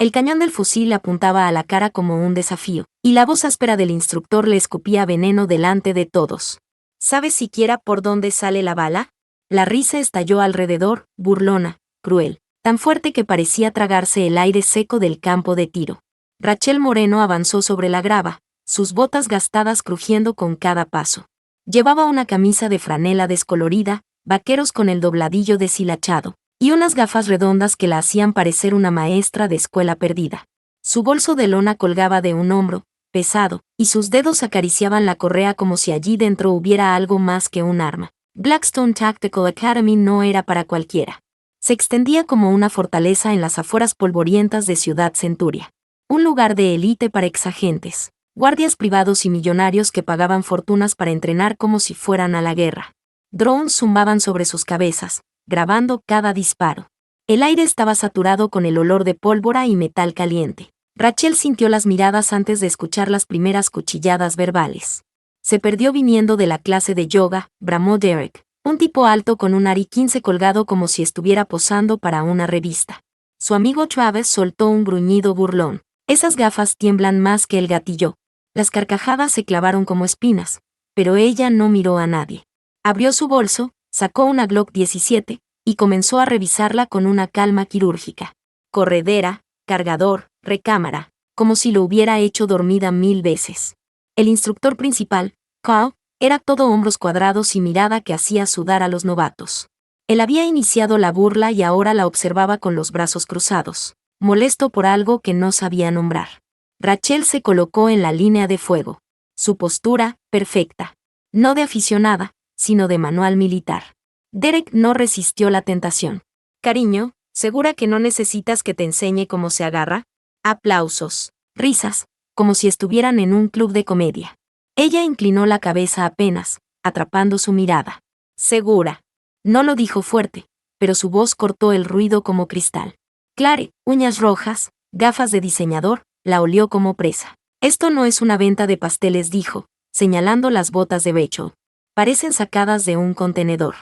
El cañón del fusil le apuntaba a la cara como un desafío, y la voz áspera del instructor le escupía veneno delante de todos. ¿Sabes siquiera por dónde sale la bala? La risa estalló alrededor, burlona, cruel, tan fuerte que parecía tragarse el aire seco del campo de tiro. Rachel Moreno avanzó sobre la grava, sus botas gastadas crujiendo con cada paso. Llevaba una camisa de franela descolorida, vaqueros con el dobladillo deshilachado, y unas gafas redondas que la hacían parecer una maestra de escuela perdida. Su bolso de lona colgaba de un hombro, pesado, y sus dedos acariciaban la correa como si allí dentro hubiera algo más que un arma. Blackstone Tactical Academy no era para cualquiera. Se extendía como una fortaleza en las afueras polvorientas de Ciudad Centuria. Un lugar de élite para exagentes, guardias privados y millonarios que pagaban fortunas para entrenar como si fueran a la guerra. Drones zumbaban sobre sus cabezas, grabando cada disparo. El aire estaba saturado con el olor de pólvora y metal caliente. Rachel sintió las miradas antes de escuchar las primeras cuchilladas verbales. Se perdió viniendo de la clase de yoga, bramó Derek, un tipo alto con un Ari 15 colgado como si estuviera posando para una revista. Su amigo Travis soltó un gruñido burlón. Esas gafas tiemblan más que el gatillo. Las carcajadas se clavaron como espinas, pero ella no miró a nadie. Abrió su bolso, sacó una Glock 17, y comenzó a revisarla con una calma quirúrgica. Corredera, cargador, recámara, como si lo hubiera hecho dormida 1000 veces. El instructor principal, Carl, era todo hombros cuadrados y mirada que hacía sudar a los novatos. Él había iniciado la burla y ahora la observaba con los brazos cruzados, molesto por algo que no sabía nombrar. Rachel se colocó en la línea de fuego. Su postura, perfecta. No de aficionada, sino de manual militar. Derek no resistió la tentación. Cariño, ¿segura que no necesitas que te enseñe cómo se agarra? Aplausos, risas, como si estuvieran en un club de comedia. Ella inclinó la cabeza apenas, atrapando su mirada. Segura. No lo dijo fuerte, pero su voz cortó el ruido como cristal. Clare, uñas rojas, gafas de diseñador, la olió como presa. Esto no es una venta de pasteles, dijo, señalando las botas de Rachel. Parecen sacadas de un contenedor.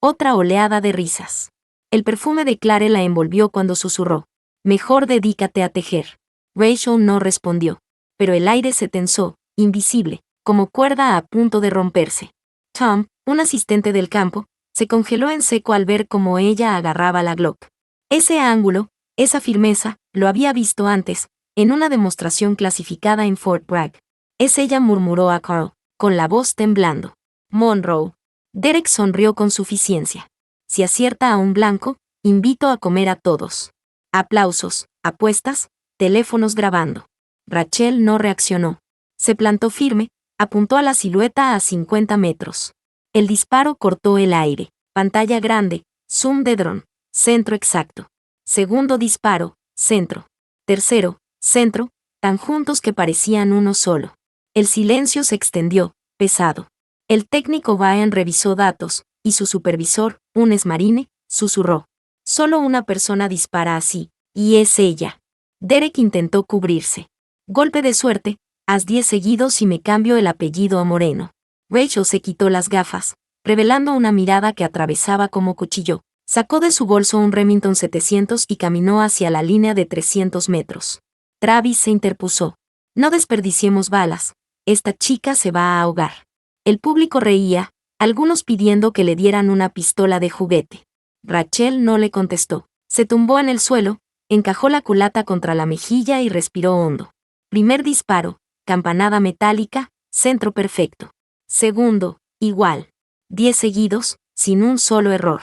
Otra oleada de risas. El perfume de Clare la envolvió cuando susurró. Mejor dedícate a tejer. Rachel no respondió, pero el aire se tensó, invisible, como cuerda a punto de romperse. Tom, un asistente del campo, se congeló en seco al ver cómo ella agarraba la Glock. Ese ángulo, esa firmeza, lo había visto antes, en una demostración clasificada en Fort Bragg. Es ella, murmuró a Carl, con la voz temblando. Monroe. Derek sonrió con suficiencia. Si acierta a un blanco, invito a comer a todos. Aplausos, apuestas, teléfonos grabando. Rachel no reaccionó. Se plantó firme, apuntó a la silueta a 50 metros. El disparo cortó el aire. Pantalla grande, zoom de dron, centro exacto. Segundo disparo, centro. Tercero, centro, tan juntos que parecían uno solo. El silencio se extendió, pesado. El técnico Ryan revisó datos, y su supervisor, un exmarine, susurró. Solo una persona dispara así, y es ella. Derek intentó cubrirse. Golpe de suerte, haz 10 seguidos y me cambio el apellido a Moreno. Rachel se quitó las gafas, revelando una mirada que atravesaba como cuchillo. Sacó de su bolso un Remington 700 y caminó hacia la línea de 300 metros. Travis se interpuso. No desperdiciemos balas, esta chica se va a ahogar. El público reía, algunos pidiendo que le dieran una pistola de juguete. Rachel no le contestó. Se tumbó en el suelo, encajó la culata contra la mejilla y respiró hondo. Primer disparo, campanada metálica, centro perfecto. Segundo, igual. 10 seguidos, sin un solo error.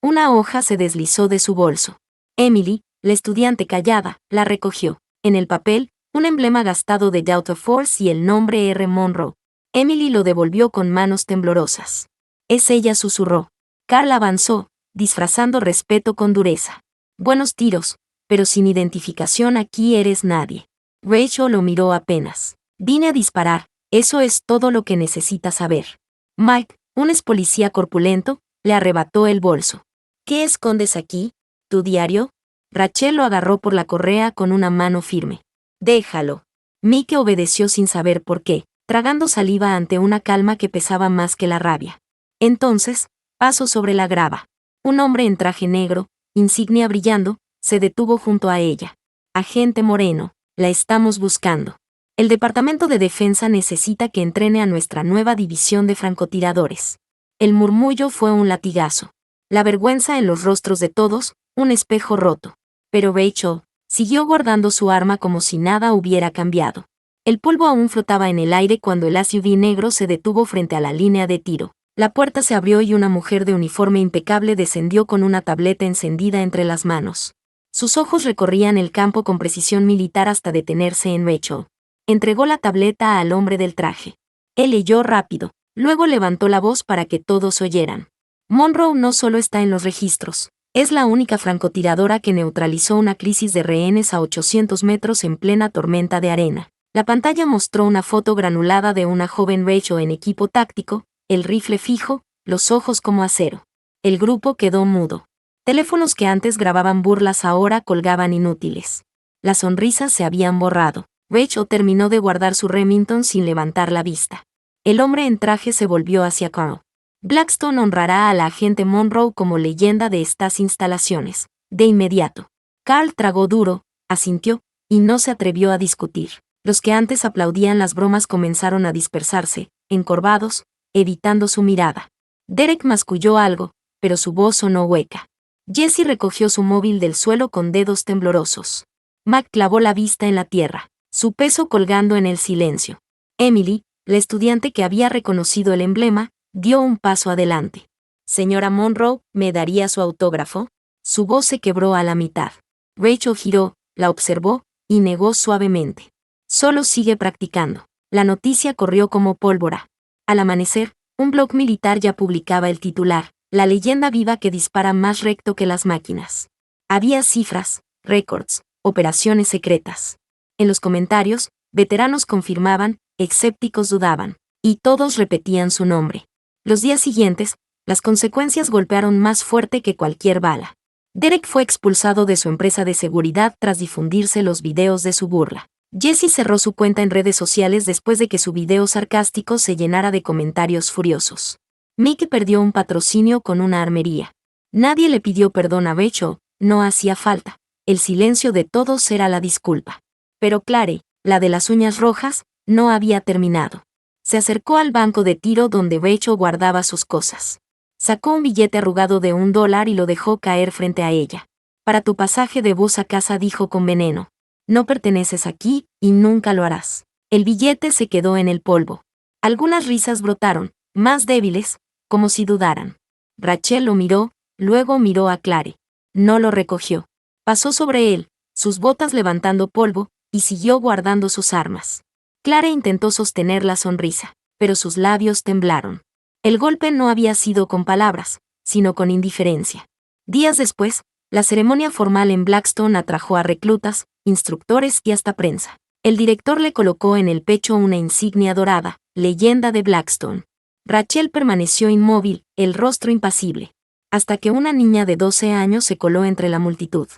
Una hoja se deslizó de su bolso. Emily, la estudiante callada, la recogió. En el papel, un emblema gastado de Delta Force y el nombre R. Monroe. Emily lo devolvió con manos temblorosas. Es ella, susurró. Carl avanzó, disfrazando respeto con dureza. Buenos tiros, pero sin identificación aquí eres nadie. Rachel lo miró apenas. Vine a disparar, eso es todo lo que necesita saber. Mike, un ex policía corpulento, le arrebató el bolso. ¿Qué escondes aquí? ¿Tu diario? Rachel lo agarró por la correa con una mano firme. Déjalo. Mike obedeció sin saber por qué, tragando saliva ante una calma que pesaba más que la rabia. Entonces, pasó sobre la grava. Un hombre en traje negro, insignia brillando, se detuvo junto a ella. Agente Moreno, la estamos buscando. El Departamento de Defensa necesita que entrene a nuestra nueva división de francotiradores. El murmullo fue un latigazo. La vergüenza en los rostros de todos, un espejo roto. Pero Rachel siguió guardando su arma como si nada hubiera cambiado. El polvo aún flotaba en el aire cuando el SUV negro se detuvo frente a la línea de tiro. La puerta se abrió y una mujer de uniforme impecable descendió con una tableta encendida entre las manos. Sus ojos recorrían el campo con precisión militar hasta detenerse en Rachel. Entregó la tableta al hombre del traje. Él leyó rápido, luego levantó la voz para que todos oyeran. Monroe no solo está en los registros, es la única francotiradora que neutralizó una crisis de rehenes a 800 metros en plena tormenta de arena. La pantalla mostró una foto granulada de una joven Rachel en equipo táctico, el rifle fijo, los ojos como acero. El grupo quedó mudo. Teléfonos que antes grababan burlas ahora colgaban inútiles. Las sonrisas se habían borrado. Rachel terminó de guardar su Remington sin levantar la vista. El hombre en traje se volvió hacia Carl. Blackstone honrará a la agente Monroe como leyenda de estas instalaciones. De inmediato. Carl tragó duro, asintió, y no se atrevió a discutir. Los que antes aplaudían las bromas comenzaron a dispersarse, encorvados, evitando su mirada. Derek masculló algo, pero su voz sonó hueca. Jesse recogió su móvil del suelo con dedos temblorosos. Mac clavó la vista en la tierra, su peso colgando en el silencio. Emily, la estudiante que había reconocido el emblema, dio un paso adelante. Señora Monroe, ¿me daría su autógrafo? Su voz se quebró a la mitad. Rachel giró, la observó, y negó suavemente. Solo sigue practicando. La noticia corrió como pólvora. Al amanecer, un blog militar ya publicaba el titular, la leyenda viva que dispara más recto que las máquinas. Había cifras, récords, operaciones secretas. En los comentarios, veteranos confirmaban, escépticos dudaban, y todos repetían su nombre. Los días siguientes, las consecuencias golpearon más fuerte que cualquier bala. Derek fue expulsado de su empresa de seguridad tras difundirse los videos de su burla. Jesse cerró su cuenta en redes sociales después de que su video sarcástico se llenara de comentarios furiosos. Mick perdió un patrocinio con una armería. Nadie le pidió perdón a Rachel, no hacía falta. El silencio de todos era la disculpa. Pero Clare, la de las uñas rojas, no había terminado. Se acercó al banco de tiro donde Rachel guardaba sus cosas. Sacó un billete arrugado de $1 y lo dejó caer frente a ella. Para tu pasaje de bus a casa, dijo con veneno. No perteneces aquí, y nunca lo harás. El billete se quedó en el polvo. Algunas risas brotaron, más débiles, como si dudaran. Rachel lo miró, luego miró a Clare. No lo recogió. Pasó sobre él, sus botas levantando polvo, y siguió guardando sus armas. Clare intentó sostener la sonrisa, pero sus labios temblaron. El golpe no había sido con palabras, sino con indiferencia. Días después, la ceremonia formal en Blackstone atrajo a reclutas, instructores y hasta prensa. El director le colocó en el pecho una insignia dorada, leyenda de Blackstone. Rachel permaneció inmóvil, el rostro impasible, hasta que una niña de 12 años se coló entre la multitud.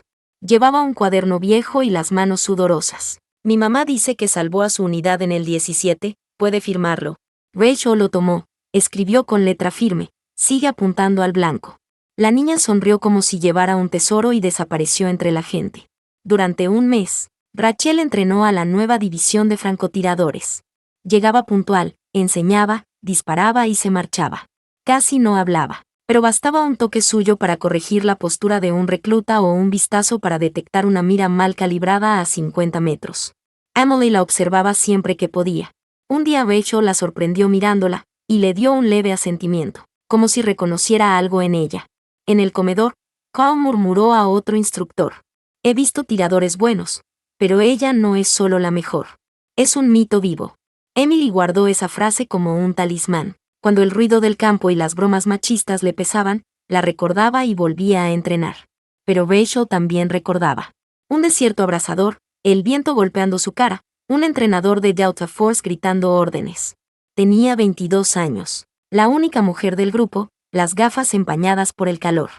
Llevaba un cuaderno viejo y las manos sudorosas. Mi mamá dice que salvó a su unidad en el 17, puede firmarlo. Rachel lo tomó, escribió con letra firme, sigue apuntando al blanco. La niña sonrió como si llevara un tesoro y desapareció entre la gente. Durante un mes, Rachel entrenó a la nueva división de francotiradores. Llegaba puntual, enseñaba, disparaba y se marchaba. Casi no hablaba, pero bastaba un toque suyo para corregir la postura de un recluta o un vistazo para detectar una mira mal calibrada a 50 metros. Emily la observaba siempre que podía. Un día Rachel la sorprendió mirándola, y le dio un leve asentimiento, como si reconociera algo en ella. En el comedor, Carl murmuró a otro instructor. He visto tiradores buenos, pero ella no es solo la mejor. Es un mito vivo. Emily guardó esa frase como un talismán. Cuando el ruido del campo y las bromas machistas le pesaban, la recordaba y volvía a entrenar. Pero Rachel también recordaba. Un desierto abrasador, el viento golpeando su cara, un entrenador de Delta Force gritando órdenes. Tenía 22 años. La única mujer del grupo, las gafas empañadas por el calor.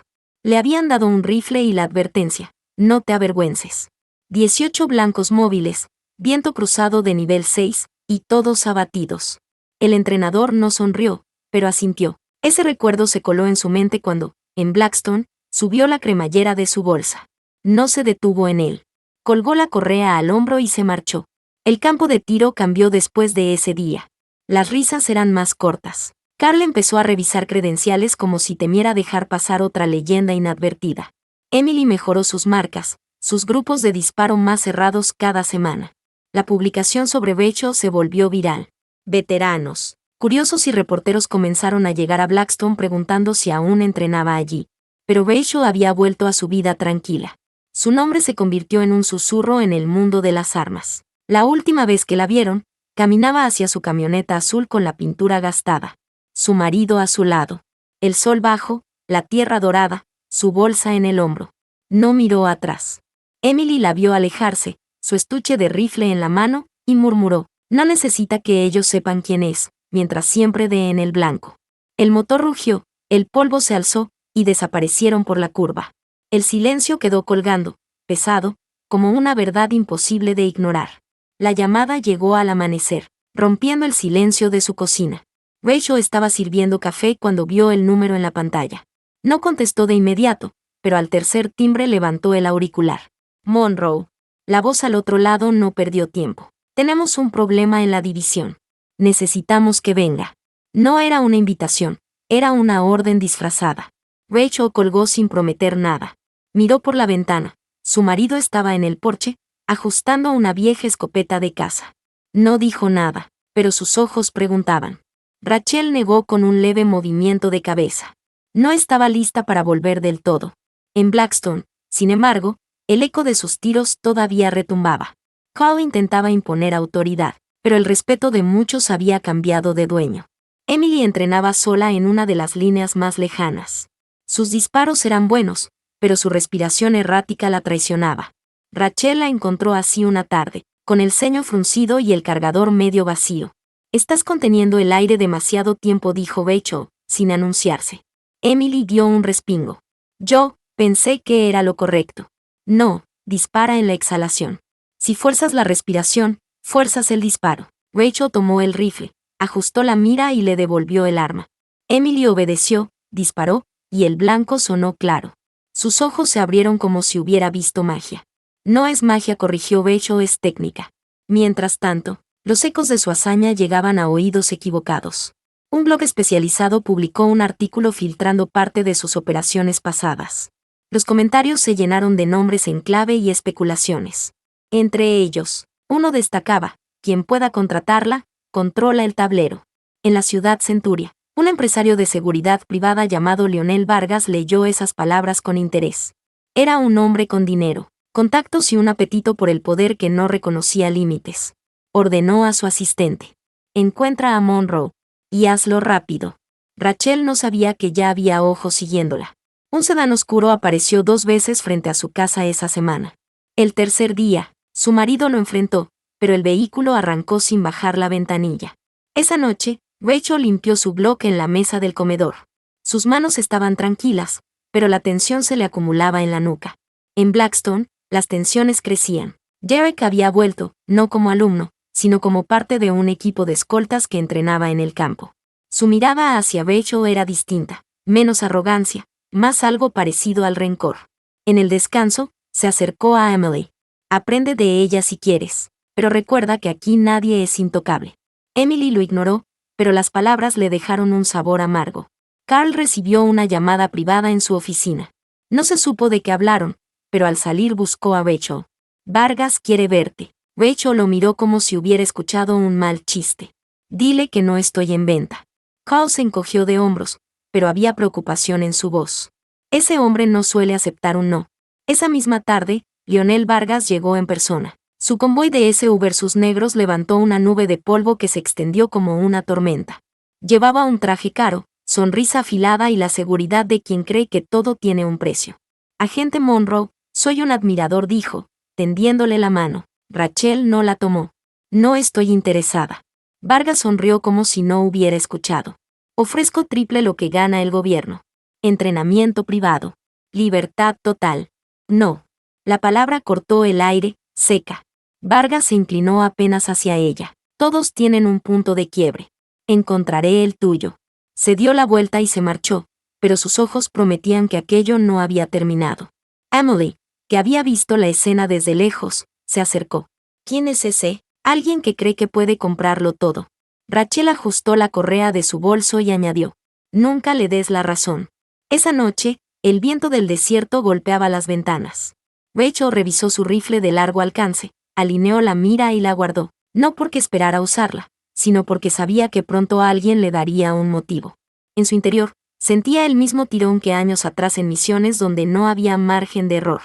Le habían dado un rifle y la advertencia. No te avergüences. 18 blancos móviles, viento cruzado de nivel 6, y todos abatidos. El entrenador no sonrió, pero asintió. Ese recuerdo se coló en su mente cuando, en Blackstone, subió la cremallera de su bolsa. No se detuvo en él. Colgó la correa al hombro y se marchó. El campo de tiro cambió después de ese día. Las risas eran más cortas. Carl empezó a revisar credenciales como si temiera dejar pasar otra leyenda inadvertida. Emily mejoró sus marcas, sus grupos de disparo más cerrados cada semana. La publicación sobre Rachel se volvió viral. Veteranos, curiosos y reporteros comenzaron a llegar a Blackstone preguntando si aún entrenaba allí. Pero Rachel había vuelto a su vida tranquila. Su nombre se convirtió en un susurro en el mundo de las armas. La última vez que la vieron, caminaba hacia su camioneta azul con la pintura gastada. Su marido a su lado. El sol bajo, la tierra dorada, su bolsa en el hombro. No miró atrás. Emily la vio alejarse, su estuche de rifle en la mano, y murmuró, no necesita que ellos sepan quién es, mientras siempre dé en el blanco. El motor rugió, el polvo se alzó, y desaparecieron por la curva. El silencio quedó colgando, pesado, como una verdad imposible de ignorar. La llamada llegó al amanecer, rompiendo el silencio de su cocina. Rachel estaba sirviendo café cuando vio el número en la pantalla. No contestó de inmediato, pero al tercer timbre levantó el auricular. Monroe. La voz al otro lado no perdió tiempo. Tenemos un problema en la división. Necesitamos que venga. No era una invitación, era una orden disfrazada. Rachel colgó sin prometer nada. Miró por la ventana. Su marido estaba en el porche, ajustando una vieja escopeta de caza. No dijo nada, pero sus ojos preguntaban. Rachel negó con un leve movimiento de cabeza. No estaba lista para volver del todo. En Blackstone, sin embargo, el eco de sus tiros todavía retumbaba. Carl intentaba imponer autoridad, pero el respeto de muchos había cambiado de dueño. Emily entrenaba sola en una de las líneas más lejanas. Sus disparos eran buenos, pero su respiración errática la traicionaba. Rachel la encontró así una tarde, con el ceño fruncido y el cargador medio vacío. Estás conteniendo el aire demasiado tiempo, dijo Rachel, sin anunciarse. Emily dio un respingo. Yo pensé que era lo correcto. No, dispara en la exhalación. Si fuerzas la respiración, fuerzas el disparo. Rachel tomó el rifle, ajustó la mira y le devolvió el arma. Emily obedeció, disparó, y el blanco sonó claro. Sus ojos se abrieron como si hubiera visto magia. No es magia, corrigió Rachel, es técnica. Mientras tanto, los ecos de su hazaña llegaban a oídos equivocados. Un blog especializado publicó un artículo filtrando parte de sus operaciones pasadas. Los comentarios se llenaron de nombres en clave y especulaciones. Entre ellos, uno destacaba, quien pueda contratarla, controla el tablero. En la ciudad Centuria, un empresario de seguridad privada llamado Lionel Vargas leyó esas palabras con interés. Era un hombre con dinero, contactos y un apetito por el poder que no reconocía límites. Ordenó a su asistente. Encuentra a Monroe. Y hazlo rápido. Rachel no sabía que ya había ojos siguiéndola. Un sedán oscuro apareció 2 veces frente a su casa esa semana. El tercer día, su marido lo enfrentó, pero el vehículo arrancó sin bajar la ventanilla. Esa noche, Rachel limpió su bloque en la mesa del comedor. Sus manos estaban tranquilas, pero la tensión se le acumulaba en la nuca. En Blackstone, las tensiones crecían. Derek había vuelto, no como alumno, sino como parte de un equipo de escoltas que entrenaba en el campo. Su mirada hacia Rachel era distinta, menos arrogancia, más algo parecido al rencor. En el descanso, se acercó a Emily. Aprende de ella si quieres, pero recuerda que aquí nadie es intocable. Emily lo ignoró, pero las palabras le dejaron un sabor amargo. Carl recibió una llamada privada en su oficina. No se supo de qué hablaron, pero al salir buscó a Rachel. Vargas quiere verte. Rachel lo miró como si hubiera escuchado un mal chiste. Dile que no estoy en venta. Carl se encogió de hombros, pero había preocupación en su voz. Ese hombre no suele aceptar un no. Esa misma tarde, Lionel Vargas llegó en persona. Su convoy de SU versus negros levantó una nube de polvo que se extendió como una tormenta. Llevaba un traje caro, sonrisa afilada y la seguridad de quien cree que todo tiene un precio. Agente Monroe, soy un admirador, dijo, tendiéndole la mano. Rachel no la tomó. No estoy interesada. Vargas sonrió como si no hubiera escuchado. Ofrezco triple lo que gana el gobierno. Entrenamiento privado. Libertad total. No. La palabra cortó el aire, seca. Vargas se inclinó apenas hacia ella. Todos tienen un punto de quiebre. Encontraré el tuyo. Se dio la vuelta y se marchó, pero sus ojos prometían que aquello no había terminado. Emily, que había visto la escena desde lejos, se acercó. ¿Quién es ese? Alguien que cree que puede comprarlo todo. Rachel ajustó la correa de su bolso y añadió. Nunca le des la razón. Esa noche, el viento del desierto golpeaba las ventanas. Rachel revisó su rifle de largo alcance, alineó la mira y la guardó, no porque esperara usarla, sino porque sabía que pronto alguien le daría un motivo. En su interior, sentía el mismo tirón que años atrás en misiones donde no había margen de error.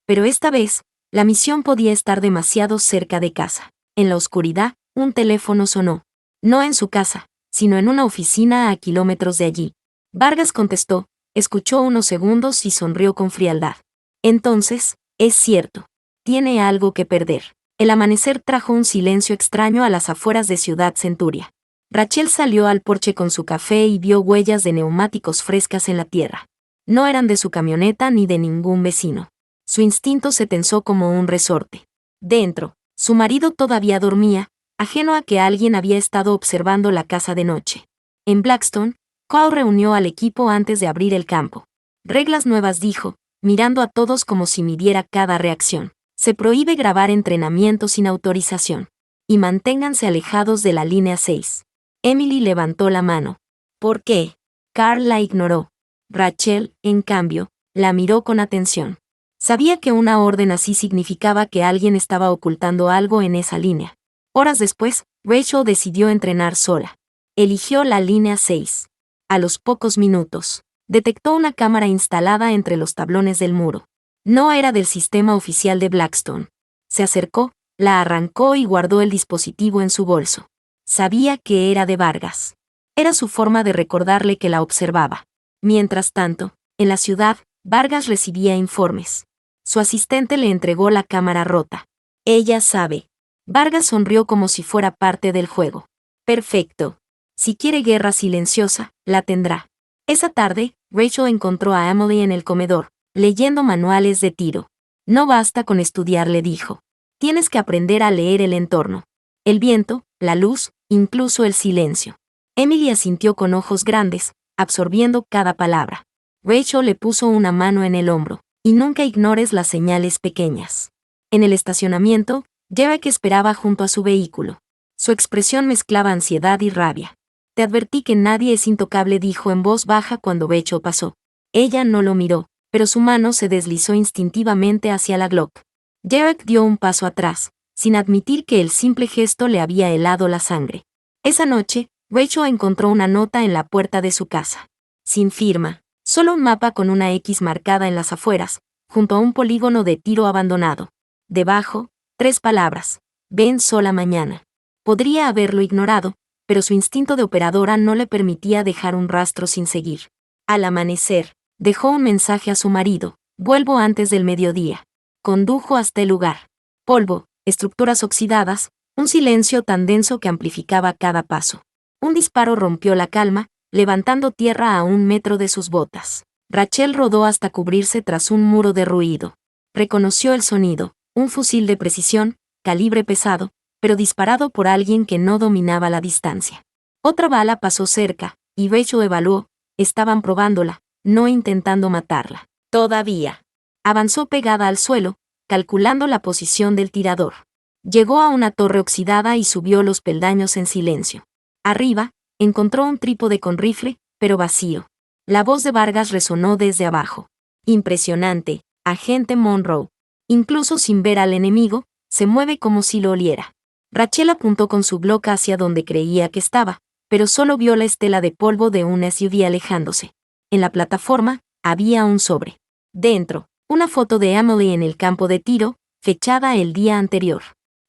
Pero esta vez, la misión podía estar demasiado cerca de casa. En la oscuridad, un teléfono sonó. No en su casa, sino en una oficina a kilómetros de allí. Vargas contestó, escuchó unos segundos y sonrió con frialdad. Entonces, es cierto. Tiene algo que perder. El amanecer trajo un silencio extraño a las afueras de Ciudad Centuria. Rachel salió al porche con su café y vio huellas de neumáticos frescas en la tierra. No eran de su camioneta ni de ningún vecino. Su instinto se tensó como un resorte. Dentro, su marido todavía dormía, ajeno a que alguien había estado observando la casa de noche. En Blackstone, Cole reunió al equipo antes de abrir el campo. Reglas nuevas, dijo, mirando a todos como si midiera cada reacción. Se prohíbe grabar entrenamiento sin autorización. Y manténganse alejados de la línea 6. Emily levantó la mano. ¿Por qué? Carl la ignoró. Rachel, en cambio, la miró con atención. Sabía que una orden así significaba que alguien estaba ocultando algo en esa línea. Horas después, Rachel decidió entrenar sola. Eligió la línea 6. A los pocos minutos, detectó una cámara instalada entre los tablones del muro. No era del sistema oficial de Blackstone. Se acercó, la arrancó y guardó el dispositivo en su bolso. Sabía que era de Vargas. Era su forma de recordarle que la observaba. Mientras tanto, en la ciudad, Vargas recibía informes. Su asistente le entregó la cámara rota. Ella sabe. Vargas sonrió como si fuera parte del juego. Perfecto. Si quiere guerra silenciosa, la tendrá. Esa tarde, Rachel encontró a Emily en el comedor, leyendo manuales de tiro. No basta con estudiar, le dijo. Tienes que aprender a leer el entorno. El viento, la luz, incluso el silencio. Emily asintió con ojos grandes, absorbiendo cada palabra. Rachel le puso una mano en el hombro. Y nunca ignores las señales pequeñas. En el estacionamiento, Derek esperaba junto a su vehículo. Su expresión mezclaba ansiedad y rabia. Te advertí que nadie es intocable, dijo en voz baja cuando Rachel pasó. Ella no lo miró, pero su mano se deslizó instintivamente hacia la Glock. Derek dio un paso atrás, sin admitir que el simple gesto le había helado la sangre. Esa noche, Rachel encontró una nota en la puerta de su casa. Sin firma. Solo un mapa con una X marcada en las afueras, junto a un polígono de tiro abandonado. Debajo, 3 palabras. Ven sola mañana. Podría haberlo ignorado, pero su instinto de operadora no le permitía dejar un rastro sin seguir. Al amanecer, dejó un mensaje a su marido. Vuelvo antes del mediodía. Condujo hasta el lugar. Polvo, estructuras oxidadas, un silencio tan denso que amplificaba cada paso. Un disparo rompió la calma, levantando tierra a 1 metro de sus botas. Rachel rodó hasta cubrirse tras un muro de ruido. Reconoció el sonido, un fusil de precisión, calibre pesado, pero disparado por alguien que no dominaba la distancia. Otra bala pasó cerca, y Rachel evaluó, estaban probándola, no intentando matarla. Todavía. Avanzó pegada al suelo, calculando la posición del tirador. Llegó a una torre oxidada y subió los peldaños en silencio. Arriba, encontró un trípode con rifle, pero vacío. La voz de Vargas resonó desde abajo. Impresionante, agente Monroe. Incluso sin ver al enemigo, se mueve como si lo oliera. Rachel apuntó con su Glock hacia donde creía que estaba, pero solo vio la estela de polvo de un SUV alejándose. En la plataforma, había un sobre. Dentro, una foto de Emily en el campo de tiro, fechada el día anterior.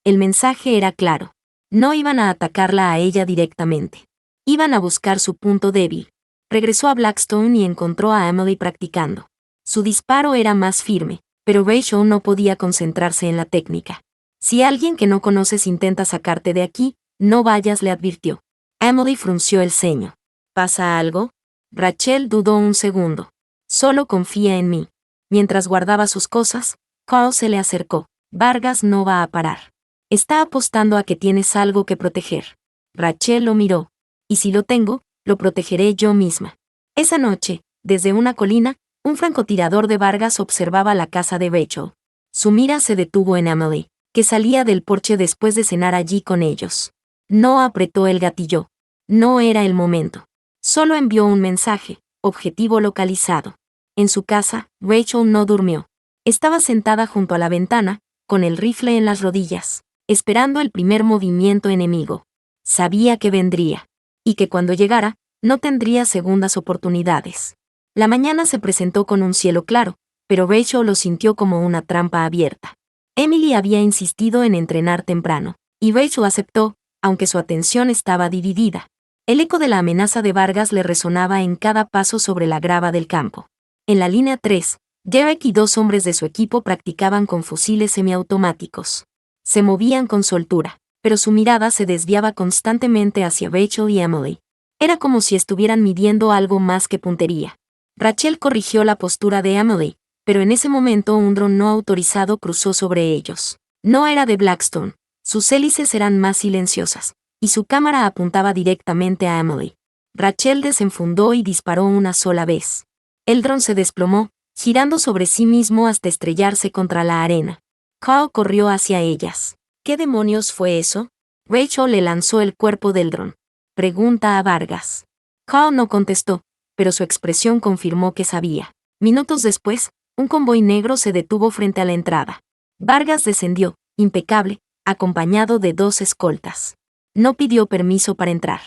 El mensaje era claro. No iban a atacarla a ella directamente. Iban a buscar su punto débil. Regresó a Blackstone y encontró a Emily practicando. Su disparo era más firme, pero Rachel no podía concentrarse en la técnica. Si alguien que no conoces intenta sacarte de aquí, no vayas, le advirtió. Emily frunció el ceño. ¿Pasa algo? Rachel dudó un segundo. Solo confía en mí. Mientras guardaba sus cosas, Carl se le acercó. Vargas no va a parar. Está apostando a que tienes algo que proteger. Rachel lo miró. Y si lo tengo, lo protegeré yo misma. Esa noche, desde una colina, un francotirador de Vargas observaba la casa de Rachel. Su mira se detuvo en Emily, que salía del porche después de cenar allí con ellos. No apretó el gatillo. No era el momento. Solo envió un mensaje, objetivo localizado. En su casa, Rachel no durmió. Estaba sentada junto a la ventana, con el rifle en las rodillas, esperando el primer movimiento enemigo. Sabía que vendría. Y que cuando llegara, no tendría segundas oportunidades. La mañana se presentó con un cielo claro, pero Rachel lo sintió como una trampa abierta. Emily había insistido en entrenar temprano, y Rachel aceptó, aunque su atención estaba dividida. El eco de la amenaza de Vargas le resonaba en cada paso sobre la grava del campo. En la línea 3, Derek y 2 hombres de su equipo practicaban con fusiles semiautomáticos. Se movían con soltura, pero su mirada se desviaba constantemente hacia Rachel y Emily. Era como si estuvieran midiendo algo más que puntería. Rachel corrigió la postura de Emily, pero en ese momento un dron no autorizado cruzó sobre ellos. No era de Blackstone, sus hélices eran más silenciosas, y su cámara apuntaba directamente a Emily. Rachel desenfundó y disparó una sola vez. El dron se desplomó, girando sobre sí mismo hasta estrellarse contra la arena. Carl corrió hacia ellas. ¿Qué demonios fue eso? Rachel le lanzó el cuerpo del dron. Pregunta a Vargas. Carl no contestó, pero su expresión confirmó que sabía. Minutos después, un convoy negro se detuvo frente a la entrada. Vargas descendió, impecable, acompañado de 2 escoltas. No pidió permiso para entrar.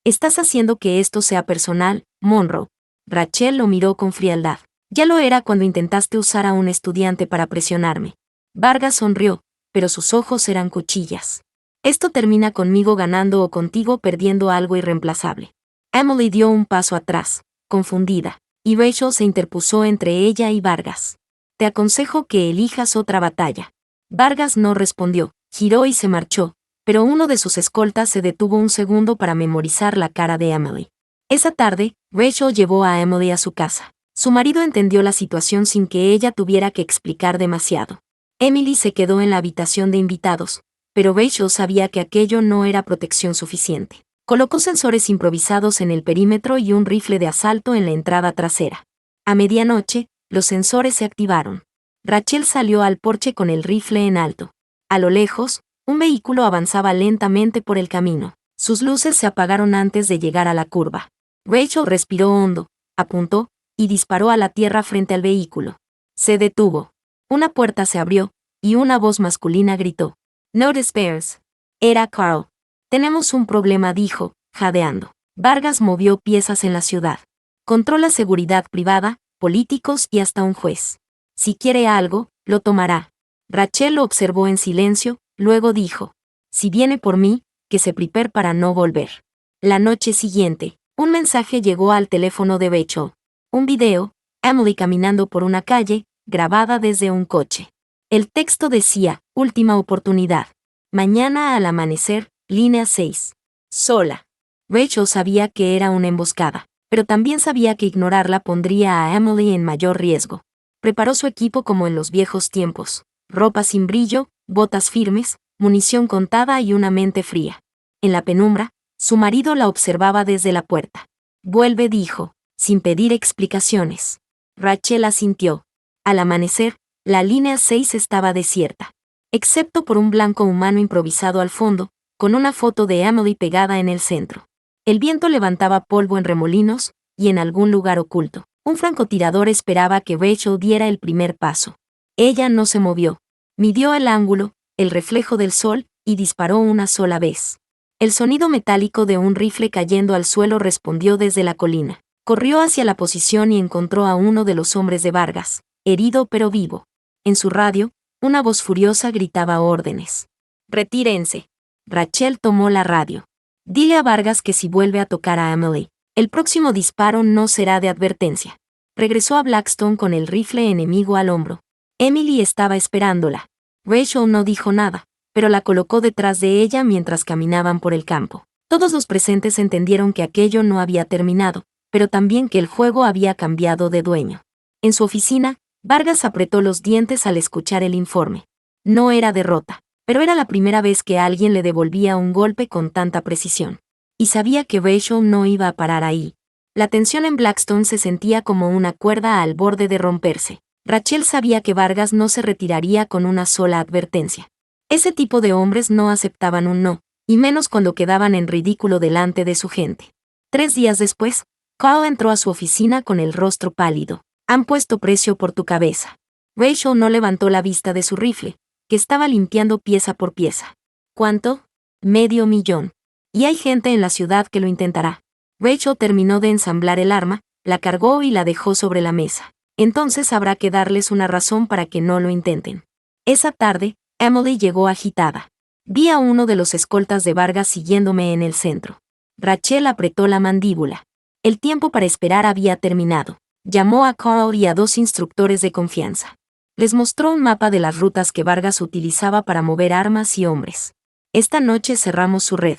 ¿Estás haciendo que esto sea personal, Monroe? Rachel lo miró con frialdad. Ya lo era cuando intentaste usar a un estudiante para presionarme. Vargas sonrió, pero sus ojos eran cuchillas. Esto termina conmigo ganando o contigo perdiendo algo irreemplazable. Emily dio un paso atrás, confundida, y Rachel se interpuso entre ella y Vargas. Te aconsejo que elijas otra batalla. Vargas no respondió, giró y se marchó, pero uno de sus escoltas se detuvo un segundo para memorizar la cara de Emily. Esa tarde, Rachel llevó a Emily a su casa. Su marido entendió la situación sin que ella tuviera que explicar demasiado. Emily se quedó en la habitación de invitados, pero Rachel sabía que aquello no era protección suficiente. Colocó sensores improvisados en el perímetro y un rifle de asalto en la entrada trasera. A medianoche, los sensores se activaron. Rachel salió al porche con el rifle en alto. A lo lejos, un vehículo avanzaba lentamente por el camino. Sus luces se apagaron antes de llegar a la curva. Rachel respiró hondo, apuntó, y disparó a la tierra frente al vehículo. Se detuvo. Una puerta se abrió, y una voz masculina gritó. No despairs. Era Carl. Tenemos un problema, dijo, jadeando. Vargas movió piezas en la ciudad. Controla seguridad privada, políticos y hasta un juez. Si quiere algo, lo tomará. Rachel lo observó en silencio, luego dijo. Si viene por mí, que se prepare para no volver. La noche siguiente, un mensaje llegó al teléfono de Rachel. Un video, Emily caminando por una calle, grabada desde un coche. El texto decía, última oportunidad. Mañana al amanecer, línea 6. Sola. Rachel sabía que era una emboscada, pero también sabía que ignorarla pondría a Emily en mayor riesgo. Preparó su equipo como en los viejos tiempos. Ropa sin brillo, botas firmes, munición contada y una mente fría. En la penumbra, su marido la observaba desde la puerta. Vuelve, dijo, sin pedir explicaciones. Rachel asintió. Al amanecer, la línea 6 estaba desierta, excepto por un blanco humano improvisado al fondo, con una foto de Emily pegada en el centro. El viento levantaba polvo en remolinos, y en algún lugar oculto, un francotirador esperaba que Rachel diera el primer paso. Ella no se movió. Midió el ángulo, el reflejo del sol, y disparó una sola vez. El sonido metálico de un rifle cayendo al suelo respondió desde la colina. Corrió hacia la posición y encontró a uno de los hombres de Vargas, herido pero vivo. En su radio, una voz furiosa gritaba órdenes. Retírense. Rachel tomó la radio. Dile a Vargas que si vuelve a tocar a Emily, el próximo disparo no será de advertencia. Regresó a Blackstone con el rifle enemigo al hombro. Emily estaba esperándola. Rachel no dijo nada, pero la colocó detrás de ella mientras caminaban por el campo. Todos los presentes entendieron que aquello no había terminado, pero también que el juego había cambiado de dueño. En su oficina, Vargas apretó los dientes al escuchar el informe. No era derrota, pero era la primera vez que alguien le devolvía un golpe con tanta precisión. Y sabía que Rachel no iba a parar ahí. La tensión en Blackstone se sentía como una cuerda al borde de romperse. Rachel sabía que Vargas no se retiraría con una sola advertencia. Ese tipo de hombres no aceptaban un no, y menos cuando quedaban en ridículo delante de su gente. 3 días después, Carl entró a su oficina con el rostro pálido. Han puesto precio por tu cabeza. Rachel no levantó la vista de su rifle, que estaba limpiando pieza por pieza. ¿Cuánto? $500,000. Y hay gente en la ciudad que lo intentará. Rachel terminó de ensamblar el arma, la cargó y la dejó sobre la mesa. Entonces habrá que darles una razón para que no lo intenten. Esa tarde, Emily llegó agitada. Vi a uno de los escoltas de Vargas siguiéndome en el centro. Rachel apretó la mandíbula. El tiempo para esperar había terminado. Llamó a Carl y a 2 instructores de confianza. Les mostró un mapa de las rutas que Vargas utilizaba para mover armas y hombres. Esta noche cerramos su red.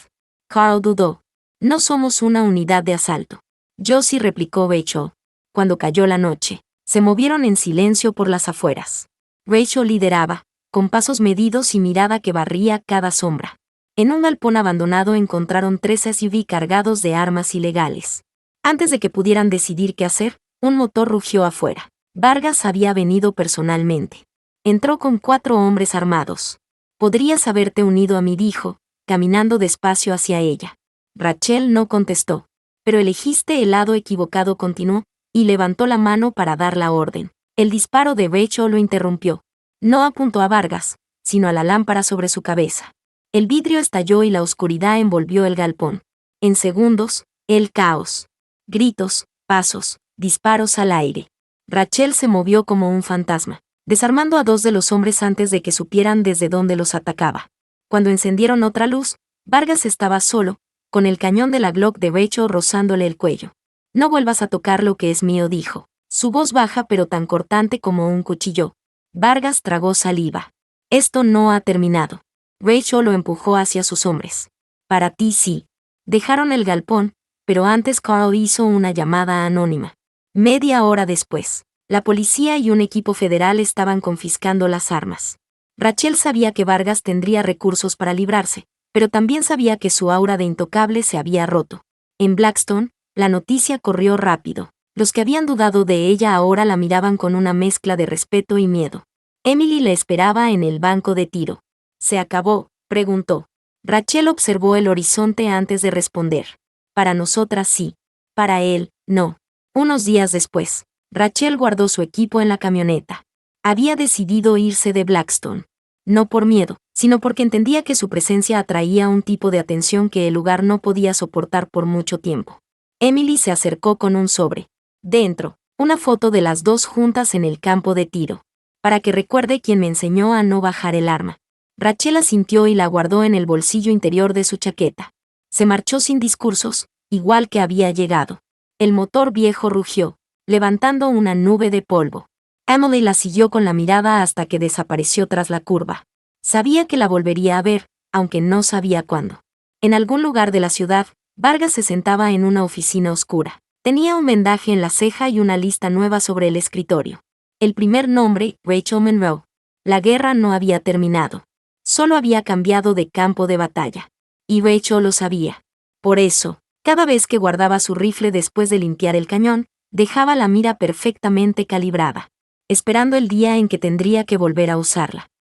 Carl dudó. No somos una unidad de asalto. Yo sí, replicó Rachel. Cuando cayó la noche, se movieron en silencio por las afueras. Rachel lideraba, con pasos medidos y mirada que barría cada sombra. En un galpón abandonado encontraron 3 SUV cargados de armas ilegales. Antes de que pudieran decidir qué hacer, un motor rugió afuera. Vargas había venido personalmente. Entró con 4 hombres armados. Podrías haberte unido a mí, dijo, caminando despacio hacia ella. Rachel no contestó. Pero elegiste el lado equivocado, continuó, y levantó la mano para dar la orden. El disparo de Rachel lo interrumpió. No apuntó a Vargas, sino a la lámpara sobre su cabeza. El vidrio estalló y la oscuridad envolvió el galpón. En segundos, el caos. Gritos, pasos, disparos al aire. Rachel se movió como un fantasma, desarmando a 2 de los hombres antes de que supieran desde dónde los atacaba. Cuando encendieron otra luz, Vargas estaba solo, con el cañón de la Glock de Rachel rozándole el cuello. No vuelvas a tocar lo que es mío, dijo. Su voz baja pero tan cortante como un cuchillo. Vargas tragó saliva. Esto no ha terminado. Rachel lo empujó hacia sus hombres. Para ti sí. Dejaron el galpón, pero antes Carl hizo una llamada anónima. Media hora después, la policía y un equipo federal estaban confiscando las armas. Rachel sabía que Vargas tendría recursos para librarse, pero también sabía que su aura de intocable se había roto. En Blackstone, la noticia corrió rápido. Los que habían dudado de ella ahora la miraban con una mezcla de respeto y miedo. Emily le esperaba en el banco de tiro. ¿Se acabó?, preguntó. Rachel observó el horizonte antes de responder. Para nosotras sí. Para él, no. Unos días después, Rachel guardó su equipo en la camioneta. Había decidido irse de Blackstone. No por miedo, sino porque entendía que su presencia atraía un tipo de atención que el lugar no podía soportar por mucho tiempo. Emily se acercó con un sobre. Dentro, una foto de las 2 juntas en el campo de tiro. Para que recuerde quién me enseñó a no bajar el arma. Rachel asintió y la guardó en el bolsillo interior de su chaqueta. Se marchó sin discursos, igual que había llegado. El motor viejo rugió, levantando una nube de polvo. Emily la siguió con la mirada hasta que desapareció tras la curva. Sabía que la volvería a ver, aunque no sabía cuándo. En algún lugar de la ciudad, Vargas se sentaba en una oficina oscura. Tenía un vendaje en la ceja y una lista nueva sobre el escritorio. El primer nombre, Rachel Monroe. La guerra no había terminado. Solo había cambiado de campo de batalla. Y Rachel lo sabía. Por eso, cada vez que guardaba su rifle después de limpiar el cañón, dejaba la mira perfectamente calibrada, esperando el día en que tendría que volver a usarla.